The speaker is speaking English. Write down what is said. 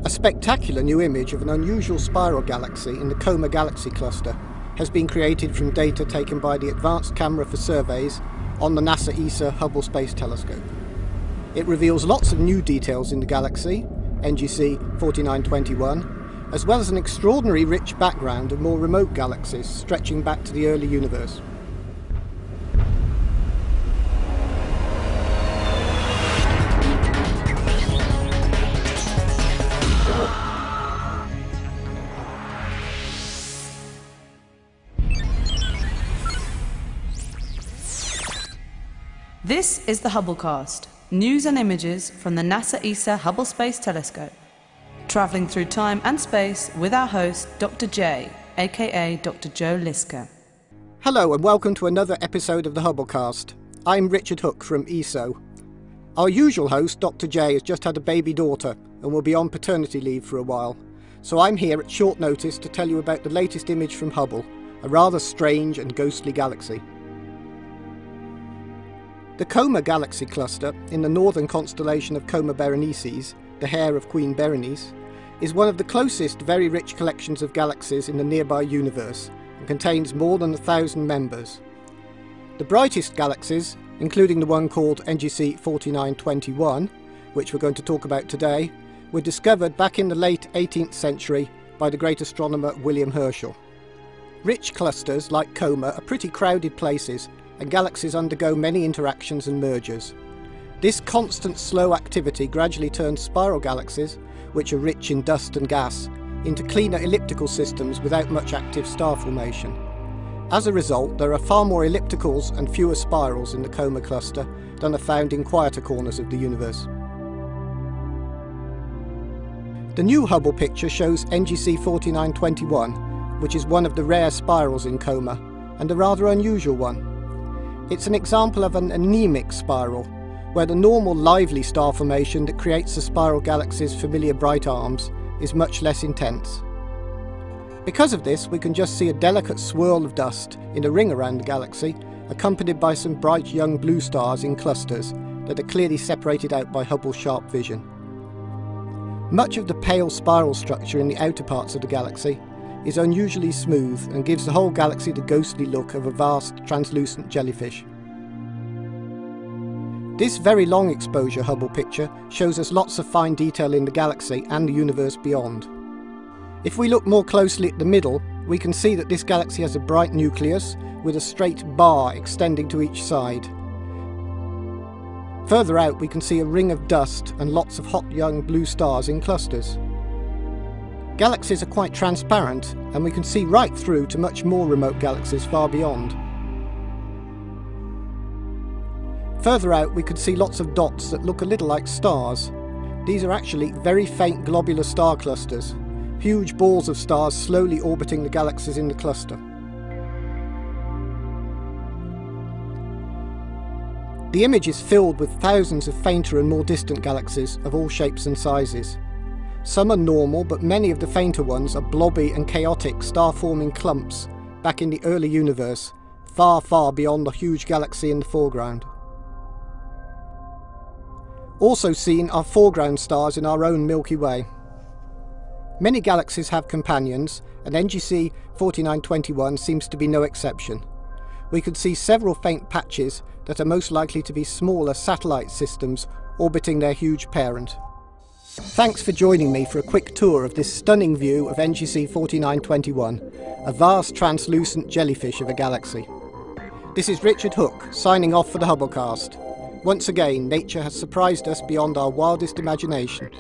A spectacular new image of an unusual spiral galaxy in the Coma Galaxy Cluster has been created from data taken by the Advanced Camera for Surveys on the NASA ESA Hubble Space Telescope. It reveals lots of new details in the galaxy, NGC 4921, as well as an extraordinary rich background of more remote galaxies stretching back to the early universe. This is the Hubblecast, news and images from the NASA ESA Hubble Space Telescope, travelling through time and space with our host, Dr. J, aka Dr. Joe Liske. Hello and welcome to another episode of the Hubblecast. I'm Richard Hook from ESO. Our usual host, Dr. J, has just had a baby daughter and will be on paternity leave for a while, so I'm here at short notice to tell you about the latest image from Hubble, a rather strange and ghostly galaxy. The Coma Galaxy Cluster, in the northern constellation of Coma Berenices, the Hare of Queen Berenice, is one of the closest very rich collections of galaxies in the nearby universe and contains more than 1,000 members. The brightest galaxies, including the one called NGC 4921, which we're going to talk about today, were discovered back in the late 18th century by the great astronomer William Herschel. Rich clusters like Coma are pretty crowded places, and galaxies undergo many interactions and mergers. This constant slow activity gradually turns spiral galaxies, which are rich in dust and gas, into cleaner elliptical systems without much active star formation. As a result, there are far more ellipticals and fewer spirals in the Coma cluster than are found in quieter corners of the universe. The new Hubble picture shows NGC 4921, which is one of the rare spirals in Coma, and a rather unusual one. It's an example of an anemic spiral, where the normal lively star formation that creates the spiral galaxy's familiar bright arms is much less intense. Because of this, we can just see a delicate swirl of dust in a ring around the galaxy, accompanied by some bright young blue stars in clusters that are clearly separated out by Hubble's sharp vision. Much of the pale spiral structure in the outer parts of the galaxy is unusually smooth and gives the whole galaxy the ghostly look of a vast, translucent jellyfish. This very long exposure Hubble picture shows us lots of fine detail in the galaxy and the universe beyond. If we look more closely at the middle, we can see that this galaxy has a bright nucleus with a straight bar extending to each side. Further out, we can see a ring of dust and lots of hot young blue stars in clusters. Galaxies are quite transparent, and we can see right through to much more remote galaxies far beyond. Further out, we could see lots of dots that look a little like stars. These are actually very faint globular star clusters, huge balls of stars slowly orbiting the galaxies in the cluster. The image is filled with thousands of fainter and more distant galaxies of all shapes and sizes. Some are normal, but many of the fainter ones are blobby and chaotic star-forming clumps back in the early universe, far, far beyond the huge galaxy in the foreground. Also seen are foreground stars in our own Milky Way. Many galaxies have companions, and NGC 4921 seems to be no exception. We could see several faint patches that are most likely to be smaller satellite systems orbiting their huge parent. Thanks for joining me for a quick tour of this stunning view of NGC 4921, a vast translucent jellyfish of a galaxy. This is Richard Hook, signing off for the Hubblecast. Once again, nature has surprised us beyond our wildest imagination.